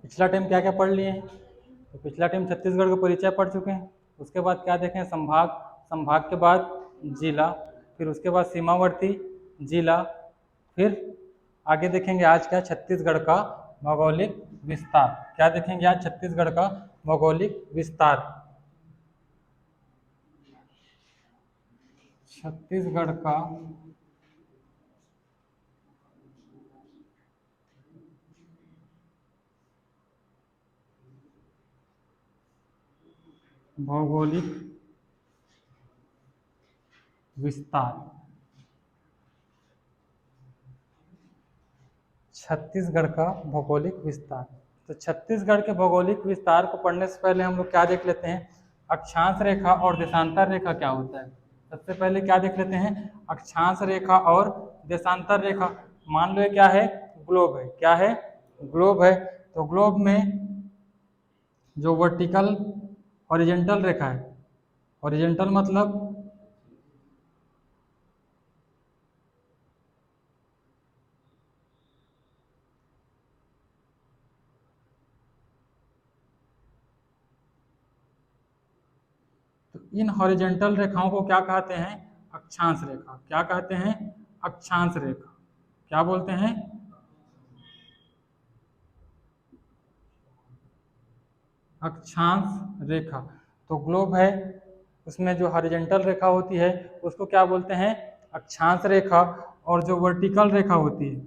पिछला टाइम क्या क्या पढ़ लिए हैं? तो पिछला टाइम छत्तीसगढ़ का परिचय पढ़ चुके हैं। उसके बाद क्या देखें? संभाग, संभाग के बाद जिला, फिर उसके बाद सीमावर्ती जिला, फिर आगे देखेंगे आज क्या? छत्तीसगढ़ का भौगोलिक विस्तार। क्या देखेंगे आज? छत्तीसगढ़ का भौगोलिक विस्तार। छत्तीसगढ़ का भौगोलिक विस्तार। छत्तीसगढ़ का भौगोलिक विस्तार। तो छत्तीसगढ़ के भौगोलिक विस्तार को पढ़ने से पहले हम लोग क्या देख लेते हैं? अक्षांश रेखा और देशांतर रेखा क्या होता है। सबसे पहले क्या देख लेते हैं? अक्षांश रेखा और देशांतर रेखा। मान लो ये क्या है? ग्लोब है। क्या है? ग्लोब है। तो ग्लोब में जो वर्टिकल हॉरिजेंटल रेखा है, हॉरिजेंटल मतलब तो इन हॉरिजेंटल रेखाओं को क्या कहते हैं? अक्षांश रेखा। क्या कहते हैं? अक्षांश रेखा। क्या बोलते हैं? अक्षांश रेखा। तो ग्लोब है, उसमें जो हॉरिजेंटल रेखा होती है उसको क्या बोलते हैं? अक्षांश रेखा। और जो वर्टिकल रेखा होती है,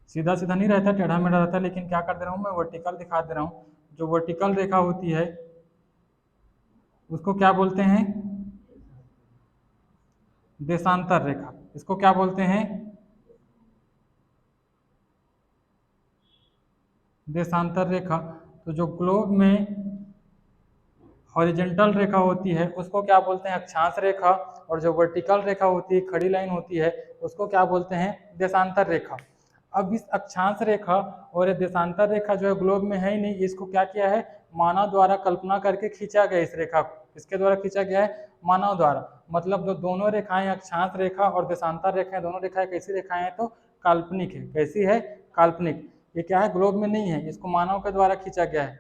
सीधा सीधा नहीं रहता, टेढ़ा मेढ़ा रहता है, लेकिन क्या कर दे रहा हूँ मैं? वर्टिकल दिखा दे रहा हूँ। जो वर्टिकल रेखा होती है उसको क्या बोलते हैं? देशांतर रेखा। इसको क्या बोलते हैं? देशांतर रेखा। तो जो ग्लोब में हॉरिजेंटल रेखा होती है उसको क्या बोलते हैं? अक्षांश रेखा। और जो वर्टिकल रेखा होती है, खड़ी लाइन होती है, उसको क्या बोलते हैं? देशांतर रेखा। अब इस अक्षांश रेखा और ये देशांतर रेखा जो है ग्लोब में है ही नहीं, इसको क्या किया है? मानव द्वारा कल्पना करके खींचा गया इस रेखा को। किसके द्वारा खींचा गया है? मानव द्वारा। मतलब जो दोनों रेखाएं, अक्षांश रेखा और देशांतर रेखाएं, दोनों रेखाएं कैसी रेखाएं हैं? तो काल्पनिक है। कैसी है? काल्पनिक। ये क्या है? ग्लोब में नहीं है, इसको मानव के द्वारा खींचा गया है।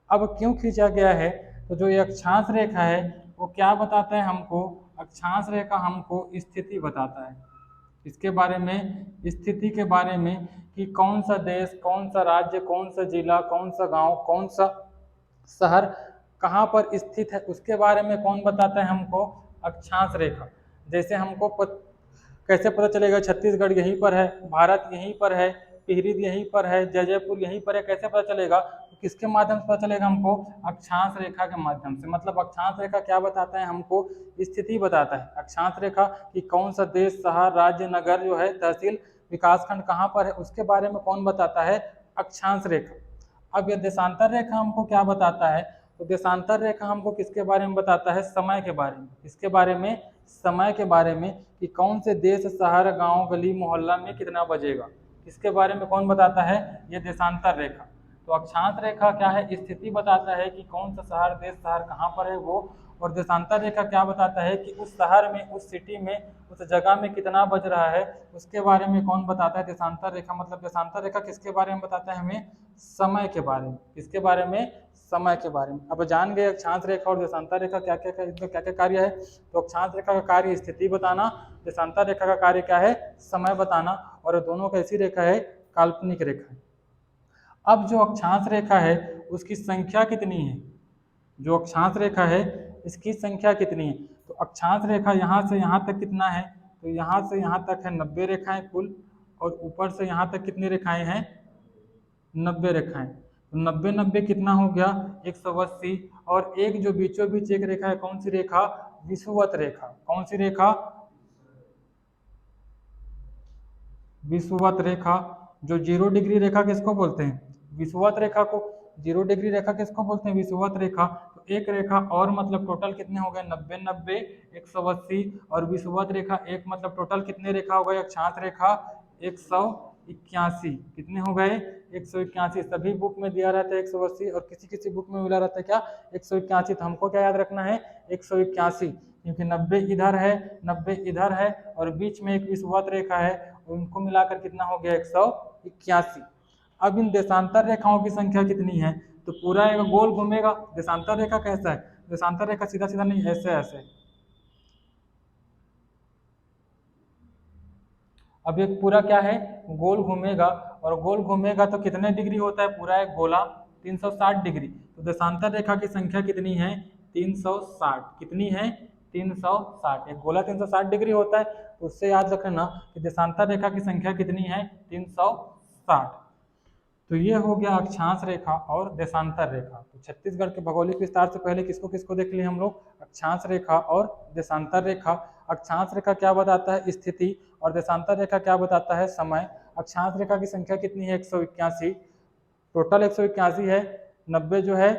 अब क्यों खींचा गया है? तो जो ये अक्षांश रेखा है वो क्या बताता है हमको? अक्षांश रेखा हमको स्थिति बताता है। इसके बारे में, स्थिति के बारे में, कि कौन सा देश, कौन सा राज्य, कौन सा जिला, कौन सा गांव, कौन सा शहर कहाँ पर स्थित है, उसके बारे में कौन बताता है हमको? अक्षांश रेखा। जैसे हमको कैसे पता चलेगा छत्तीसगढ़ यहीं पर है, भारत यहीं पर है, टिहरी यहीं पर है, जयपुर यहीं पर है? कैसे पता चलेगा? तो किसके माध्यम से पता चलेगा हमको? अक्षांश रेखा के माध्यम से। मतलब अक्षांश रेखा क्या बताता है हमको? स्थिति बताता है। अक्षांश रेखा कि कौन सा देश, शहर, राज्य, नगर जो है, तहसील, विकासखंड कहाँ पर है, उसके बारे में कौन बताता है? अक्षांश रेखा। अब ये देशांतर रेखा हमको क्या बताता है? तो देशांतर रेखा हमको किसके बारे में बताता है? समय के बारे में। किसके बारे में? समय के बारे में, कि कौन से देश, शहर, गांव, गली, मोहल्ला में कितना बजेगा। इसके बारे में कौन बताता है? ये देशांतर रेखा। तो अक्षांश रेखा क्या है? स्थिति बताता है कि कौन सा शहर, देश, शहर कहाँ पर है वो। और देशांतर रेखा क्या बताता है? कि उस शहर में, उस सिटी में, उस जगह में कितना बज रहा है, उसके बारे में कौन बताता है? देशांतर रेखा। मतलब देशांतर रेखा किसके बारे में बताता है हमें? समय के बारे में। किसके बारे में? समय के बारे में। अब जान गए अक्षांश रेखा और देशांतर रेखा क्या क्या, इनका क्या क्या कार्य है। तो अक्षांश रेखा का कार्य स्थिति बताना, देशांतर रेखा का कार्य क्या है? समय बताना। और दोनों कैसी रेखा है? काल्पनिक रेखा है। अब जो अक्षांश रेखा है उसकी संख्या कितनी है? जो अक्षांश रेखा है इसकी संख्या कितनी है? तो अक्षांश रेखा यहाँ से यहाँ तक कितना है? तो यहाँ से यहाँ तक है 90 रेखाएं कुल। और ऊपर से यहाँ तक कितनी रेखाएं हैं? 90 रेखाएं। तो 90 90 कितना हो गया? 180। और एक जो बीचों बीच एक रेखा है, कौन सी रेखा? विषुवत रेखा। कौन सी रेखा? विषुवत रेखा। जो 0 डिग्री रेखा किसको बोलते हैं? विषुवत रेखा को। 0 डिग्री रेखा किसको बोलते हैं? विषुवत रेखा। तो एक रेखा और, मतलब टोटल कितने हो गए? 90 90 180। और विषुवत रेखा एक, मतलब टोटल कितने रेखा हो गए? अक्षांश रेखा 181। कितने हो गए? 181। सभी बुक में दिया रहता है 180 और किसी किसी बुक में मिला रहता है क्या? 181। तो हमको क्या याद रखना है? 181। क्योंकि 90 इधर है, 90 इधर है, और बीच में एक विषुवत रेखा है, उनको मिलाकर कितना हो गया? 181। अब इन देशांतर रेखाओं की संख्या कितनी है, तो पूरा एक गोल घूमेगा। देशांतर रेखा कैसा है, देशांतर रेखा सीधा सीधा नहीं, ऐसे ऐसे। अब एक पूरा क्या है, गोल घूमेगा, और गोल घूमेगा तो कितने डिग्री होता है पूरा एक गोला, 360 डिग्री। तो देशांतर रेखा की संख्या कितनी है, 360। कितनी है, 360। एक गोला 360 डिग्री होता है, तो उससे याद रखना कि देशांतर रेखा की संख्या कितनी है, 360। तो ये हो गया अक्षांश रेखा और देशांतर रेखा। तो छत्तीसगढ़ के भौगोलिक विस्तार से पहले किसको किसको देख लिए हम लोग, अक्षांश रेखा और देशांतर रेखा। अक्षांश रेखा क्या बताता है, स्थिति, और देशांतर रेखा क्या बताता है, समय। अक्षांश रेखा की संख्या कितनी है, 181, टोटल 181 है। 90 जो है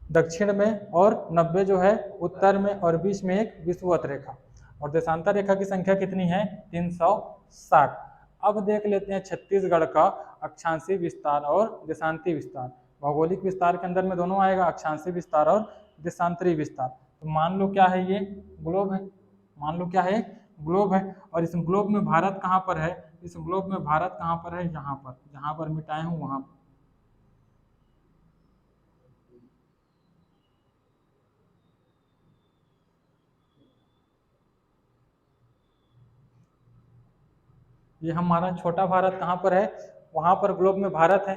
दक्षिण में और 90 जो है उत्तर में, और बीच में एक विषुवत रेखा। और देशांतर रेखा की संख्या कितनी है, 360। अब देख लेते हैं छत्तीसगढ़ का अक्षांशीय विस्तार और देशांतीय विस्तार। भौगोलिक विस्तार के अंदर में दोनों आएगा, अक्षांशीय विस्तार और देशांतरीय विस्तार। तो मान लो क्या है, ये ग्लोब है, मान लो क्या है, ग्लोब है। और इस ग्लोब में भारत कहाँ पर है, इस ग्लोब में भारत कहाँ पर है, यहाँ पर, जहाँ पर मिटाए हूँ वहां पर। ये हमारा छोटा भारत कहाँ पर है, वहाँ पर ग्लोब में भारत है।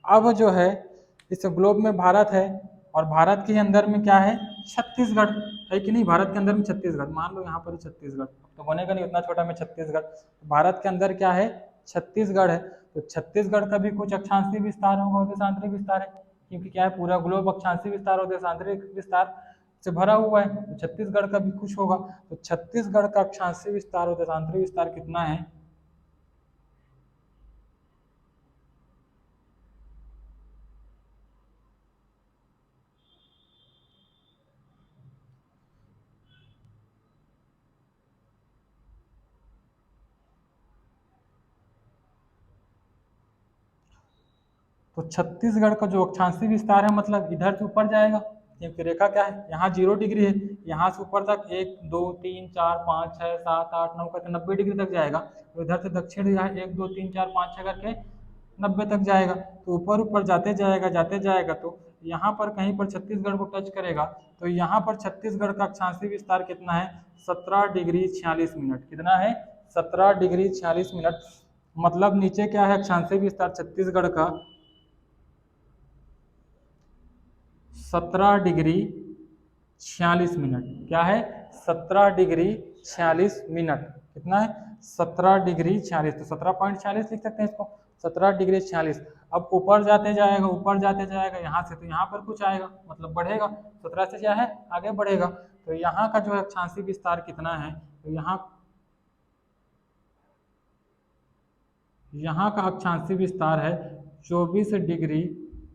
अब जो है इस ग्लोब में भारत है, और भारत के अंदर में क्या है, छत्तीसगढ़ है कि नहीं, भारत के अंदर में छत्तीसगढ़, मान लो यहाँ पर छत्तीसगढ़, तो बनेगा नहीं उतना छोटा में छत्तीसगढ़। भारत के अंदर क्या है, छत्तीसगढ़ है। तो छत्तीसगढ़ का भी कुछ अक्षांशीय विस्तार होगा और देशांतरीय विस्तार है, क्योंकि क्या है, पूरा ग्लोब अक्षांशीय विस्तार और देशांतरीय विस्तार से भरा हुआ है। तो छत्तीसगढ़ का भी कुछ होगा। तो छत्तीसगढ़ का अक्षांशीय विस्तार और देशांतरीय विस्तार कितना है, तो छत्तीसगढ़ का जो अक्षांशीय विस्तार है, मतलब इधर से ऊपर जाएगा, क्योंकि रेखा क्या है, यहाँ 0 डिग्री है, यहाँ से ऊपर तक 1 2 3 4 5 6 7 8 9 करके 90 डिग्री तक जाएगा। तो इधर से दक्षिण यहाँ 1 2 3 4 5 6 करके 90 तक जाएगा। तो ऊपर ऊपर जाते जाएगा, तो यहाँ पर कहीं पर छत्तीसगढ़ को टच करेगा। तो यहाँ पर छत्तीसगढ़ का अक्षांशीय विस्तार कितना है, 17 डिग्री 46 मिनट। कितना है, 17 डिग्री 46 मिनट। मतलब नीचे क्या है, अक्षांशीय विस्तार छत्तीसगढ़ का 17 डिग्री 46 मिनट। क्या है, 17 डिग्री 46 मिनट। कितना है, 17 डिग्री 46, तो 17.46 लिख सकते हैं इसको, 17 डिग्री 46। अब ऊपर जाते जाएगा, ऊपर जाते जाएगा यहाँ से, तो यहाँ पर कुछ आएगा, मतलब बढ़ेगा, 17 से क्या है, आगे बढ़ेगा। तो यहाँ का जो है अक्षांशीय विस्तार कितना है, तो यहाँ का अक्षांशीय विस्तार है 24 डिग्री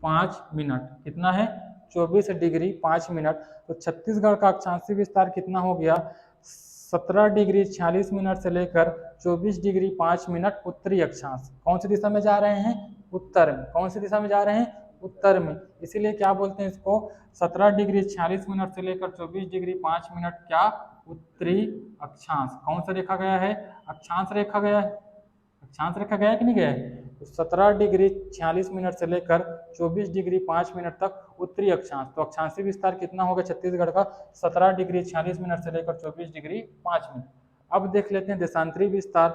5 मिनट। कितना है, 24 डिग्री 5 मिनट। तो छत्तीसगढ़ का अक्षांशीय विस्तार कितना हो गया, 17 डिग्री 46 मिनट से लेकर 24 डिग्री 5 मिनट उत्तरी अक्षांश। कौन सी दिशा में जा रहे हैं, उत्तर में। कौन सी दिशा में जा रहे हैं, उत्तर में। इसीलिए क्या बोलते हैं इसको, 17 डिग्री 46 मिनट से लेकर 24 डिग्री 5 मिनट क्या, उत्तरी अक्षांश। कौन सा रेखा गया है, अक्षांश रेखा गया है। अक्षांश रेखा गया कि नहीं गया है, तो 17 डिग्री 46 मिनट से लेकर 24 डिग्री 5 मिनट तक उत्तरी अक्षांश। तो अक्षांशीय विस्तार कितना होगा छत्तीसगढ़ का, 17 डिग्री 46 मिनट से लेकर 24 डिग्री 5 मिनट। अब देख लेते हैं देशांतरीय विस्तार।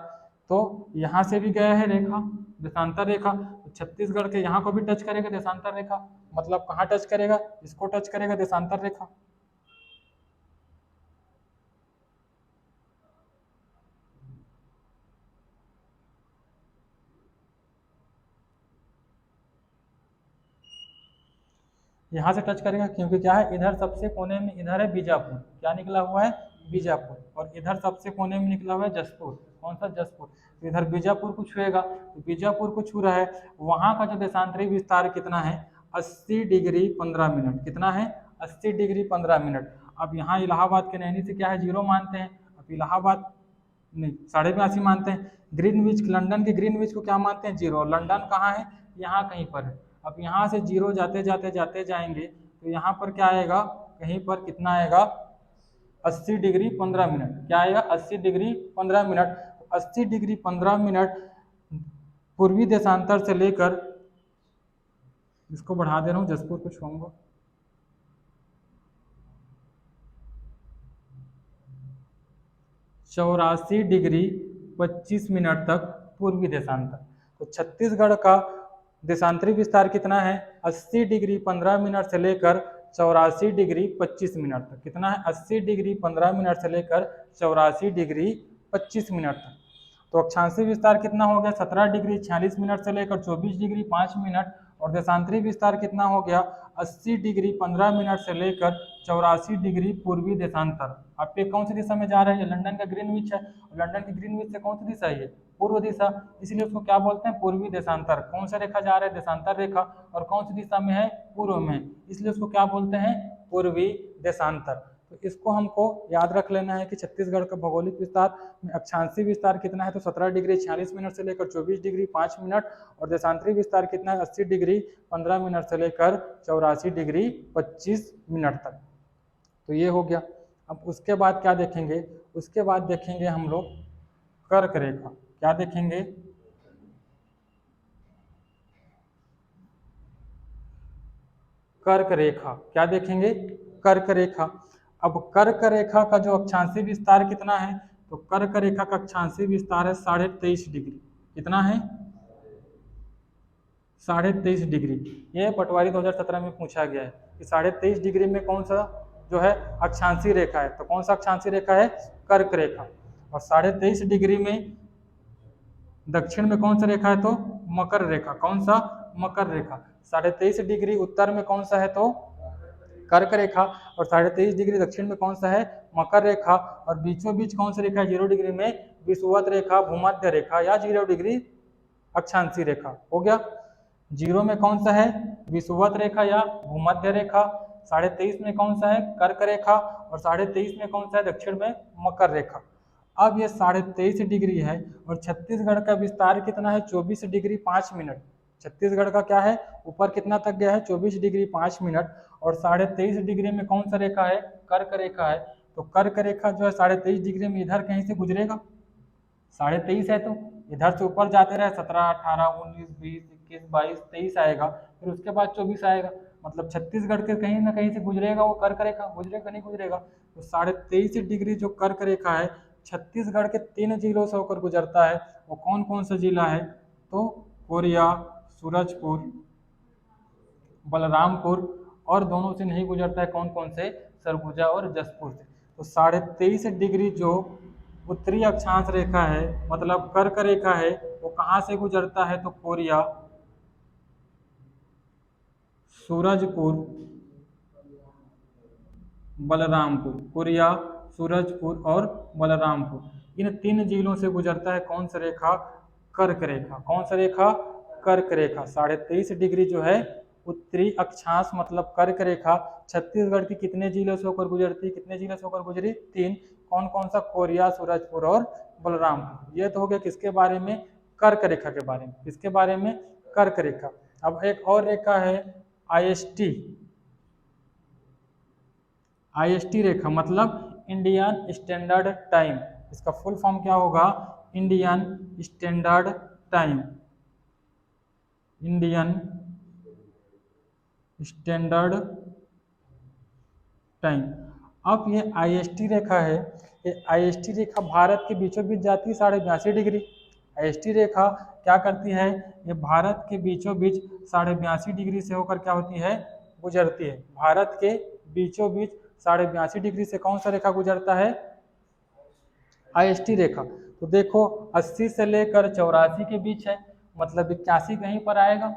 तो यहाँ से भी गया है रेखा, देशांतर रेखा, तो छत्तीसगढ़ के यहाँ को भी टच करेगा देशांतर रेखा। मतलब कहाँ टच करेगा, इसको टच करेगा देशांतर रेखा। यहाँ से टच करेगा, क्योंकि क्या है, इधर सबसे कोने में इधर है बीजापुर, क्या निकला हुआ है, बीजापुर। और इधर सबसे कोने में निकला हुआ है जसपुर। कौन सा, जसपुर। तो इधर बीजापुर को छुएगा, तो बीजापुर को छू रहा है। वहां का जो देशांतरी विस्तार कितना है, 80 डिग्री 15 मिनट। कितना है, 80 डिग्री 15 मिनट। अब यहाँ इलाहाबाद के नैनी से क्या है, 0 मानते हैं। अब इलाहाबाद नहीं, 82.5 मानते हैं। ग्रीनविच, लंदन के ग्रीनविच को क्या मानते हैं, 0। लंदन कहाँ है, यहाँ कहीं पर है। अब यहाँ से 0 जाते जाएंगे, तो यहाँ पर क्या आएगा, कहीं पर कितना आएगा, 80 डिग्री 15 मिनट। क्या आएगा, 80 डिग्री 15 मिनट। 80 डिग्री 15 मिनट पूर्वी देशांतर से लेकर, इसको बढ़ा दे रहा हूँ, जसपुर को छूंगा, चौरासी डिग्री 25 मिनट तक पूर्वी देशांतर। तो छत्तीसगढ़ का देशांतरी विस्तार कितना है? 80 डिग्री 15 मिनट से लेकर 84 डिग्री 25 मिनट तक। कितना है? 80 डिग्री 15 मिनट से लेकर 84 डिग्री 25 मिनट तक। तो अक्षांशीय विस्तार कितना हो गया? 17 डिग्री 46 मिनट से लेकर 24 डिग्री 5 मिनट। और देशांतरी विस्तार कितना हो गया? 80 डिग्री 15 मिनट से लेकर 84 डिग्री पूर्वी देशांतर। आपके कौन सी दिशा में जा रहे हैं? लंदन का ग्रीनविच है, लंदन की ग्रीनविच से कौन सी दिशा है? पूर्व दिशा, इसलिए उसको क्या बोलते हैं? पूर्वी देशांतर। कौन सा रेखा जा रहा है? देशांतर रेखा। और कौन सी दिशा में है? पूर्व में, इसलिए उसको क्या बोलते हैं? पूर्वी देशांतर। तो इसको हमको याद रख लेना है कि छत्तीसगढ़ का भौगोलिक विस्तार में अक्षांशीय विस्तार कितना है? तो 17 डिग्री 46 मिनट से लेकर 24 डिग्री 5 मिनट। और देशांतरी विस्तार कितना है? 80 डिग्री 15 मिनट से लेकर 84 डिग्री 25 मिनट तक। तो ये हो गया। अब उसके बाद क्या देखेंगे? उसके बाद देखेंगे हम लोग कर्क रेखा। क्या देखेंगे? कर्क रेखा। क्या देखेंगे? कर्क रेखा। अब कर्क रेखा का जो अक्षांशीय विस्तार कितना है? तो कर्क रेखा का अक्षांशीय विस्तार है 23.5 डिग्री। कितना है? 23.5 डिग्री। ये पटवारी 2017 में पूछा गया है कि 23.5 डिग्री में कौन सा जो है अक्षांशीय रेखा है? तो कौन सा अक्षांशीय रेखा है? कर्क रेखा। और 23.5 डिग्री में दक्षिण में कौन सा रेखा है? तो मकर रेखा। कौन सा? मकर रेखा। 23.5 डिग्री उत्तर में कौन सा है? तो कर्क रेखा। और 23.5 डिग्री दक्षिण में कौन सा है? मकर रेखा। और बीचों बीच कौन सा रेखा है? 0 डिग्री में विषुवत रेखा, भूमध्य रेखा या 0 डिग्री अक्षांशीय रेखा। हो गया। 0 में कौन सा है? विषुवत रेखा या भूमध्य रेखा। 23.5 में कौन सा है? कर्क रेखा। और 23.5 में कौन सा है? दक्षिण में मकर रेखा। अब ये 23.5 डिग्री है और छत्तीसगढ़ का विस्तार कितना है? 24 डिग्री 5 मिनट। छत्तीसगढ़ का क्या है? ऊपर कितना तक गया है? 24 डिग्री 5 मिनट। और 23.5 डिग्री में कौन सा रेखा है? कर्क रेखा है। तो कर्क रेखा जो है 23.5 डिग्री में इधर कहीं से गुजरेगा। 23.5 है तो इधर से ऊपर जाते रहे, 17, 18, 19, 20, 21, 22, 23 आएगा, फिर उसके बाद 24 आएगा। मतलब छत्तीसगढ़ के कहीं ना कहीं से गुजरेगा वो कर्क रेखा। गुजरेगा नहीं गुजरेगा? तो 23.5 डिग्री जो कर्क रेखा है छत्तीसगढ़ के 3 जिलों से होकर गुजरता है। वो कौन कौन सा जिला है? तो कोरिया, सूरजपुर, बलरामपुर। और दोनों से नहीं गुजरता है, कौन कौन से? सरगुजा और जसपुर से। तो 23.5 डिग्री जो उत्तरी अक्षांश रेखा है, मतलब कर्क रेखा है, वो कहाँ से गुजरता है? तो कोरिया, सूरजपुर, बलरामपुर। कोरिया, सूरजपुर और बलरामपुर, इन 3 जिलों से गुजरता है कौन सा रेखा? कर्क रेखा। कौन सा रेखा? कर्क रेखा। 23.5 डिग्री जो है उत्तरी अक्षांश मतलब कर्क रेखा छत्तीसगढ़ की कितने जिलों से होकर गुजरती है? कितने जिलों से होकर गुजरी? 3। कौन कौन सा? कोरिया, सूरजपुर और बलरामपुर। ये तो हो गया किसके बारे में? कर्क रेखा के बारे में। किसके बारे में? कर्क रेखा। अब एक और रेखा है IST। IST रेखा मतलब इंडियन स्टैंडर्ड टाइम। इसका फुल फॉर्म क्या होगा? Indian standard time. Indian standard time. अब ये IST रेखा है, ये IST रेखा भारत के बीचों बीच जाती है 82.5 डिग्री। IST रेखा क्या करती है? ये भारत के बीचों बीच 82.5 डिग्री से होकर क्या होती है? गुजरती है। भारत के बीचों बीच 82.5 डिग्री से कौन सा रेखा गुजरता है? IST रेखा। तो देखो 80 से लेकर 84 के बीच है, मतलब 81 कहीं पर आएगा,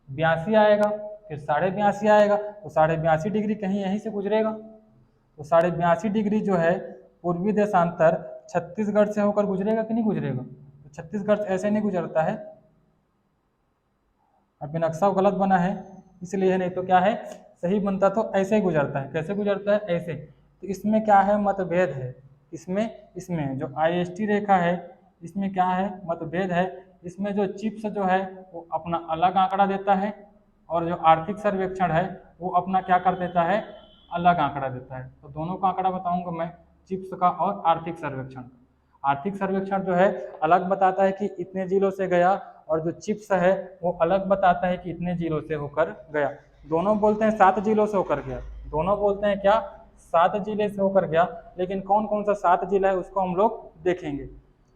82 आएगा, फिर 82.5 आएगा, तो 82.5 डिग्री कहीं यहीं से गुजरेगा। तो 82.5 डिग्री जो है पूर्वी देशांतर छत्तीसगढ़ से होकर गुजरेगा कि नहीं गुजरेगा? तो छत्तीसगढ़ से ऐसे नहीं गुजरता है। अभी नक्शा गलत बना है इसलिए, नहीं तो क्या है? सही बनता तो ऐसे ही गुजरता है। कैसे गुजरता है? ऐसे। तो इसमें क्या है? मतभेद है। इसमें इसमें जो IST रेखा है इसमें क्या है? मतभेद है। इसमें जो चिप्स जो है वो अपना अलग आंकड़ा देता है और जो आर्थिक सर्वेक्षण है वो अपना क्या कर देता है? अलग आंकड़ा देता है। तो दोनों का आंकड़ा बताऊंगा मैं, चिप्स का और आर्थिक सर्वेक्षण। आर्थिक सर्वेक्षण जो है अलग बताता है कि इतने जिलों से गया और जो चिप्स है वो अलग बताता है कि इतने जिलों से होकर गया। दोनों बोलते हैं 7 जिलों से होकर गया, दोनों बोलते हैं क्या 7 जिले से होकर गया, लेकिन कौन कौन सा 7 जिला है उसको हम लोग देखेंगे।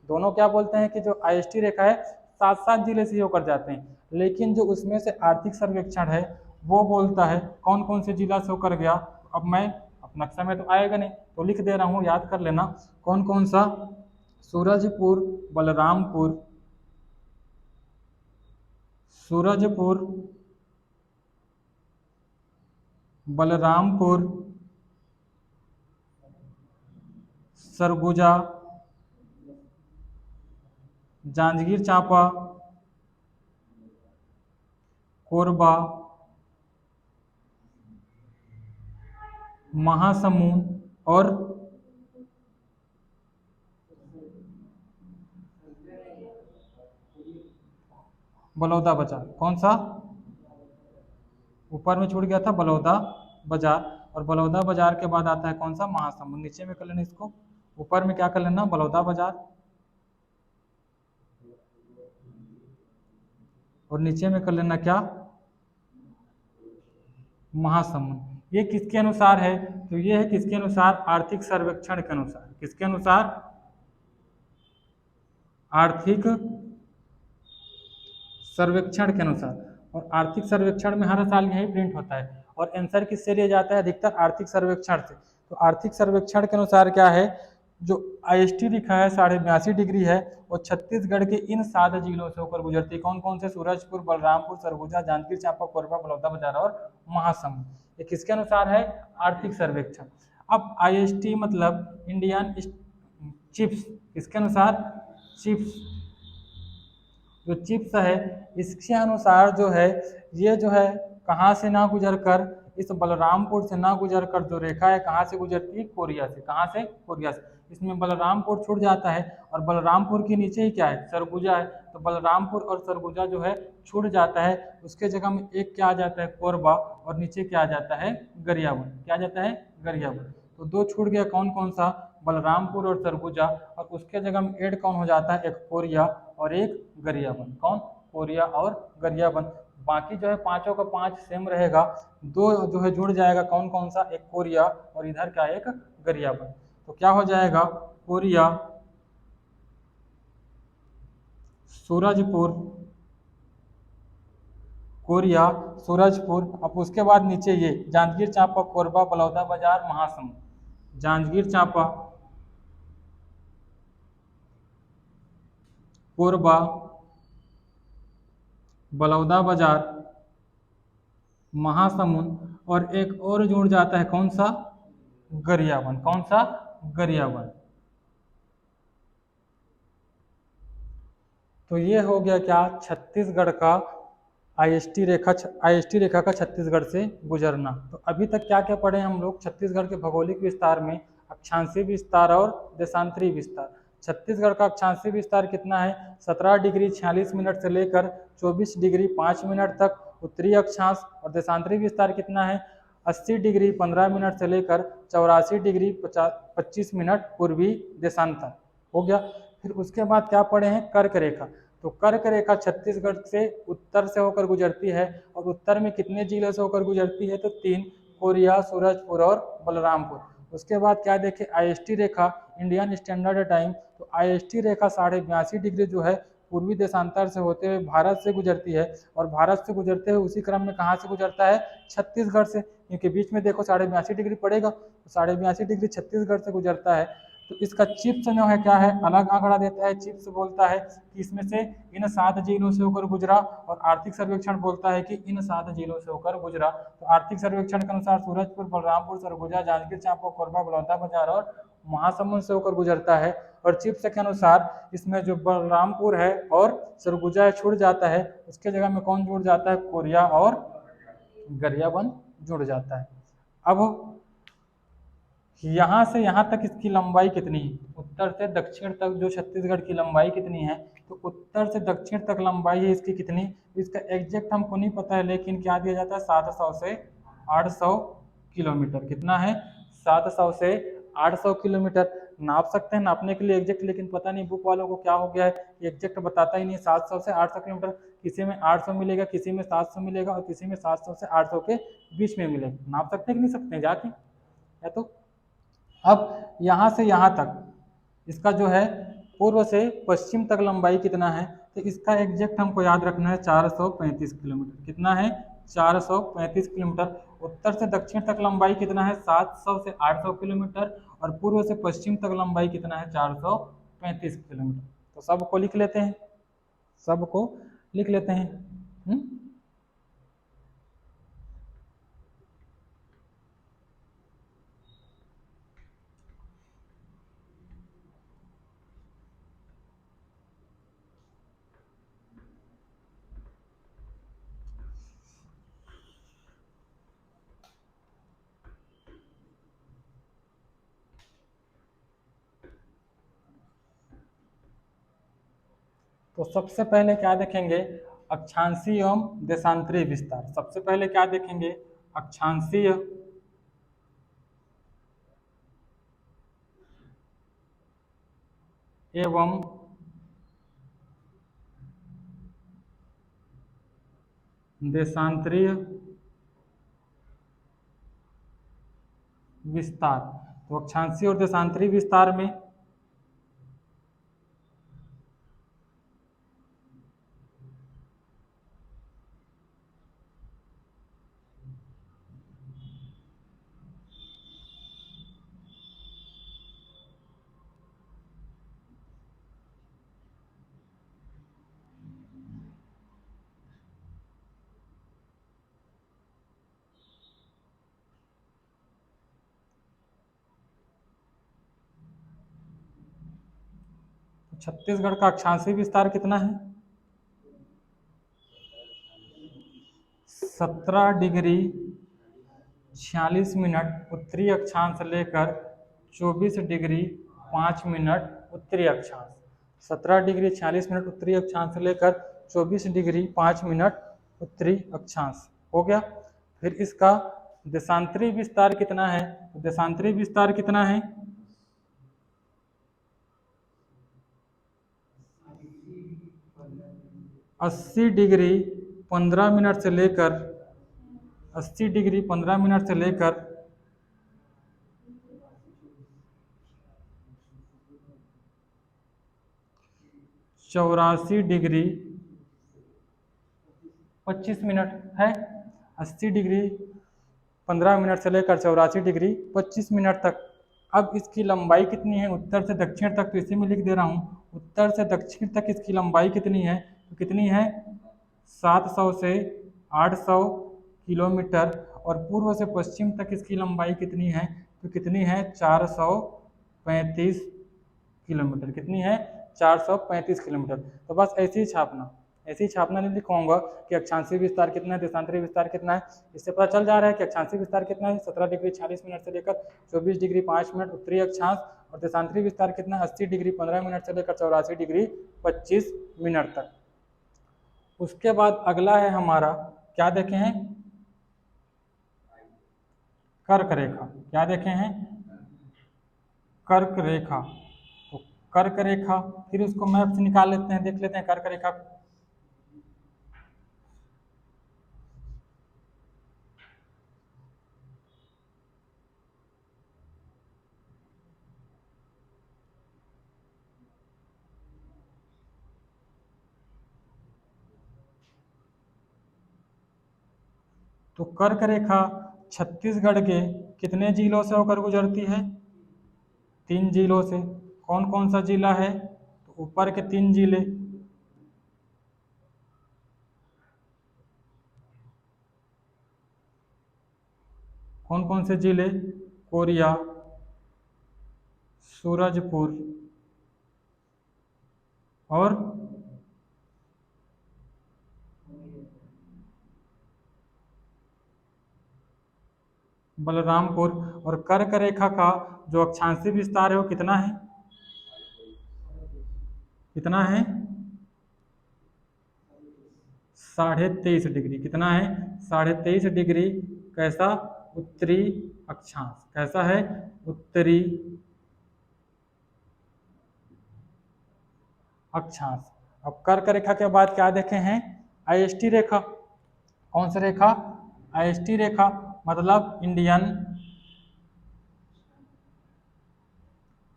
दोनों क्या बोलते हैं कि जो IST रेखा है 7-7 जिले से होकर जाते हैं, लेकिन जो उसमें से आर्थिक सर्वेक्षण है वो बोलता है कौन कौन से जिला से होकर गया। अब मैं अपना नक्शा में तो आएगा नहीं तो लिख दे रहा हूँ, याद कर लेना कौन कौन सा। सूरजपुर, बलरामपुर, सूरजपुर, बलरामपुर, सरगुजा, जांजगीर चांपा, कोरबा, महासमुंद और बलौदा बाजार। कौन सा ऊपर में छूट गया था? बलौदा बाजार। और बलौदा बाजार के बाद आता है कौन सा? महासमुंद। नीचे में कर लेना इसको, ऊपर में क्या कर लेना? बलौदा बाजार, और नीचे में कर लेना क्या? महासमुंद। ये किसके अनुसार है? तो ये है किसके अनुसार? आर्थिक सर्वेक्षण के अनुसार। किसके अनुसार? आर्थिक सर्वेक्षण के अनुसार। और आर्थिक सर्वेक्षण में हर साल यही प्रिंट होता है, और आंसर किससे लिया जाता है? अधिकतर आर्थिक सर्वेक्षण से। तो आर्थिक सर्वेक्षण के अनुसार क्या है, जो IST लिखा है 82.5 डिग्री है, वो छत्तीसगढ़ के इन 7 जिलों से होकर गुजरती है। कौन कौन से? सूरजपुर, बलरामपुर, सरगुजा, जांजगीर चांपा, कोरबा, बलौदा बाजार और महासमुंद। ये किसके अनुसार है? आर्थिक सर्वेक्षण। अब IST मतलब इंडियन चिप्स, किसके अनुसार? चिप्स। जो चिप्स है इसके अनुसार जो है, ये जो है कहाँ से ना गुजर कर, इस बलरामपुर से ना गुजर कर जो रेखा है कहाँ से गुजरती है? कोरिया से। कहाँ से? कोरिया से। इसमें बलरामपुर छूट जाता है, और बलरामपुर के नीचे ही क्या है? सरगुजा है। तो बलरामपुर और सरगुजा जो है छूट जाता है, उसके जगह में एक क्या आ जाता है? कोरबा, और नीचे क्या आ जाता है? गरियाबंद। क्या आ जाता है? गरियाबंद। तो दो छूट गया, कौन कौन सा? बलरामपुर और सरगुजा, और उसके जगह में ऐड कौन हो जाता है? एक कोरिया और एक गरियाबंद। कौन? कोरिया और गरियाबंद। बाकी जो है पांचों का 5 सेम रहेगा, दो जो है जुड़ जाएगा, कौन कौन सा? एक कोरिया और इधर क्या? एक गरियाबंद। तो क्या हो जाएगा? Korea, Surajpur, Korea, Surajpur. अब उसके बाद नीचे ये जांजगीर चांपा, कोरबा, बलौदा बाजार, महासमुंद। जांजगीर चांपा, कोरबा, बलौदा बाजार, महासमुंद, और एक और जुड़ जाता है, कौन सा? गरियाबंद। कौन सा? गरियाबंद। तो ये हो गया क्या? छत्तीसगढ़ का IST रेखा का छत्तीसगढ़ से गुजरना। तो अभी तक क्या क्या पढ़े हम लोग? छत्तीसगढ़ के भौगोलिक विस्तार में अक्षांशीय विस्तार और देशांतरी विस्तार। छत्तीसगढ़ का अक्षांशीय विस्तार कितना है? 17 डिग्री 46 मिनट से लेकर 24 डिग्री 5 मिनट तक उत्तरी अक्षांश। और देशांतरी विस्तार कितना है? 80 डिग्री 15 मिनट से लेकर 84 डिग्री 25 मिनट पूर्वी देशांतर। हो गया। फिर उसके बाद क्या पढ़े हैं? कर्क रेखा। तो कर्क रेखा छत्तीसगढ़ से उत्तर से होकर गुजरती है, और उत्तर में कितने जिलों से होकर गुजरती है? तो 3, कोरिया, सूरजपुर और बलरामपुर। उसके बाद क्या देखें? IST रेखा, इंडियन स्टैंडर्ड टाइम। तो IST रेखा 82.5 डिग्री जो है पूर्वी देशांतर से होते हुए भारत से गुजरती है, और भारत से गुजरते हुए उसी क्रम में कहाँ से गुजरता है? छत्तीसगढ़ से, क्योंकि बीच में देखो 82.5 डिग्री पड़ेगा, तो 82.5 डिग्री छत्तीसगढ़ से गुजरता है। तो इसका चिप्स जो है क्या है? अलग आंकड़ा देता है। चिप्स बोलता है कि इसमें से इन 7 जिलों से होकर गुजरा, और आर्थिक सर्वेक्षण बोलता है कि इन 7 जिलों से होकर गुजरा। तो आर्थिक सर्वेक्षण के अनुसार सूरजपुर, बलरामपुर, सरगुजा, जांजगीर चांपा, कोरबा, बलौदा बाजार और महासमुंद से होकर गुजरता है। और चिप्स के अनुसार इसमें जो बलरामपुर है और सरगुजा छूट जाता है, उसके जगह में कौन जुड़ जाता है? कोरिया और गरियाबंद जुड़ जाता है। अब यहाँ से यहाँ तक इसकी लंबाई कितनी है? उत्तर से दक्षिण तक जो छत्तीसगढ़ की लंबाई कितनी है? तो उत्तर से दक्षिण तक लंबाई है इसकी कितनी? इसका एग्जैक्ट हमको नहीं पता है, लेकिन क्या दिया जाता है? 700 से 800 किलोमीटर। कितना है? 700 से 800 किलोमीटर। नाप सकते हैं, नापने के लिए एग्जैक्ट, लेकिन पता नहीं बुक वालों को क्या हो गया है, एग्जैक्ट बताता ही नहीं। 700 से 800 किलोमीटर, किसी में 800 मिलेगा, किसी में 700 मिलेगा और किसी में 700 से 800 के बीच में मिलेगा। नाप सकते हैं कि नहीं सकते हैं जाके, या तो अब यहाँ से यहाँ तक इसका जो है पूर्व से पश्चिम तक लंबाई कितना है, तो इसका एग्जैक्ट हमको याद रखना है 435 किलोमीटर। कितना है? 435 किलोमीटर। उत्तर से दक्षिण तक लंबाई कितना है? 700 से 800 किलोमीटर। और पूर्व से पश्चिम तक लंबाई कितना है? 435 किलोमीटर। तो सबको लिख लेते हैं, सबको लिख लेते हैं। तो सबसे पहले क्या देखेंगे? अक्षांशीय एवं देशांतरीय विस्तार। सबसे पहले क्या देखेंगे? अक्षांशीय एवं देशांतरीय विस्तार। तो अक्षांशीय और देशांतरीय विस्तार में छत्तीसगढ़ का अक्षांशीय विस्तार कितना है? 17 डिग्री 46 मिनट उत्तरी अक्षांश लेकर 24 डिग्री 5 मिनट उत्तरी अक्षांश। 17 डिग्री 46 मिनट उत्तरी अक्षांश लेकर 24 डिग्री 5 मिनट उत्तरी अक्षांश हो गया। फिर इसका देशांतरीय विस्तार कितना है? देशांतरीय विस्तार कितना है? 80 डिग्री 15 मिनट से लेकर 80 डिग्री 15 मिनट से लेकर 84 डिग्री 25 मिनट है। 80 डिग्री 15 मिनट से लेकर 84 डिग्री 25 मिनट तक। अब इसकी लंबाई कितनी है उत्तर से दक्षिण तक? तो इसी में लिख दे रहा हूँ, उत्तर से दक्षिण तक इसकी लंबाई कितनी है? तो कितनी है? 700 से 800 किलोमीटर। और पूर्व से पश्चिम तक इसकी लंबाई कितनी है? तो कितनी है? 435 किलोमीटर। कितनी है? 435 किलोमीटर। तो बस ऐसे ही छापना, ऐसे ही छापना, नहीं लिखवाऊंगा कि अक्षांशीय विस्तार कितना है, देशांतरीय विस्तार कितना है। इससे पता चल जा रहा है कि अक्षांशीय विस्तार कितना है, 17 डिग्री 46 मिनट से लेकर 24 डिग्री 5 मिनट उत्तरी अक्षांश। और देशांतरीय विस्तार कितना है? 80 डिग्री 15 मिनट से लेकर 84 डिग्री 25 मिनट तक। उसके बाद अगला है हमारा, क्या देखे हैं? कर्क रेखा। क्या देखे हैं? कर्क रेखा। तो कर्क रेखा, फिर उसको मैप से निकाल लेते हैं, देख लेते हैं कर्क रेखा। तो कर्क रेखा छत्तीसगढ़ के कितने जिलों से होकर गुजरती है? 3 जिलों से। कौन कौन सा जिला है? तो ऊपर के 3 जिले, कौन कौन से जिले? कोरिया, सूरजपुर और बलरामपुर। और कर्क रेखा का जो अक्षांशीय विस्तार है वो कितना है? कितना है? 23.5 डिग्री। कितना है? 23.5 डिग्री। कैसा? उत्तरी अक्षांश। कैसा है? उत्तरी अक्षांश। अब कर्क रेखा के बाद क्या देखे हैं, आईएसटी रेखा। कौन सी रेखा, आईएसटी रेखा, मतलब इंडियन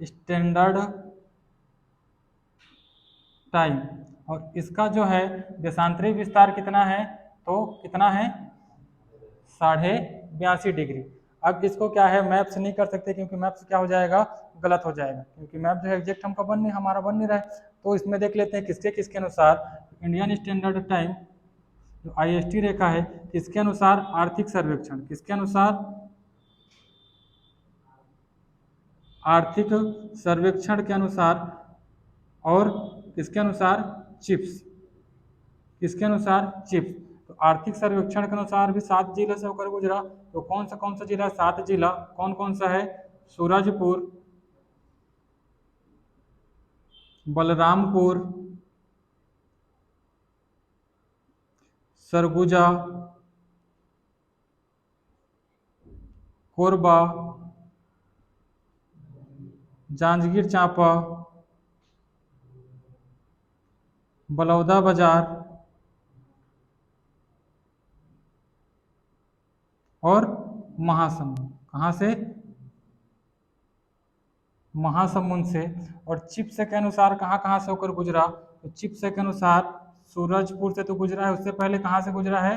स्टैंडर्ड टाइम। और इसका जो है देशांतरी विस्तार कितना है, तो कितना है 82.5 डिग्री। अब इसको क्या है, मैप से नहीं कर सकते क्योंकि मैप से क्या हो जाएगा, गलत हो जाएगा, क्योंकि मैप जो है एग्जैक्ट हमका हमारा बन नहीं रहा है। तो इसमें देख लेते हैं किसके किसके अनुसार, इंडियन स्टैंडर्ड टाइम जो आईएसटी रेखा है, किसके अनुसार, आर्थिक सर्वेक्षण, किसके अनुसार, आर्थिक सर्वेक्षण के अनुसार, और किसके अनुसार, चिप्स, किसके अनुसार, चिप्स। तो आर्थिक सर्वेक्षण के अनुसार भी 7 जिला से होकर गुजरा। तो कौन सा जिला, 7 जिला कौन कौन सा है, सूरजपुर, बलरामपुर, सरगुजा, कोरबा, जांजगीर चांपा, बलौदा बाजार और महासमुंद। कहाँ से, महासमुंद से। और चिप्स के अनुसार कहाँ कहाँ से होकर गुजरा, तो चिप्स के अनुसार सूरजपुर से तो गुजरा है, उससे पहले कहाँ से गुजरा है,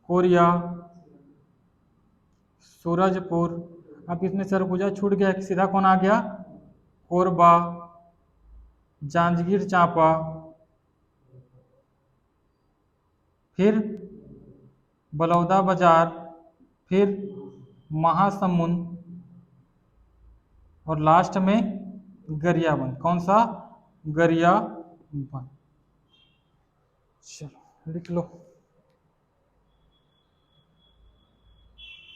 कोरिया, सूरजपुर। अब इसमें सरगुजा छूट गया, सीधा कौन आ गया, कोरबा, जांजगीर चांपा, फिर बलौदा बाजार, फिर महासमुंद, और लास्ट में गरियाबंद। कौन सा, गरियाबंद। चलो लिख लो।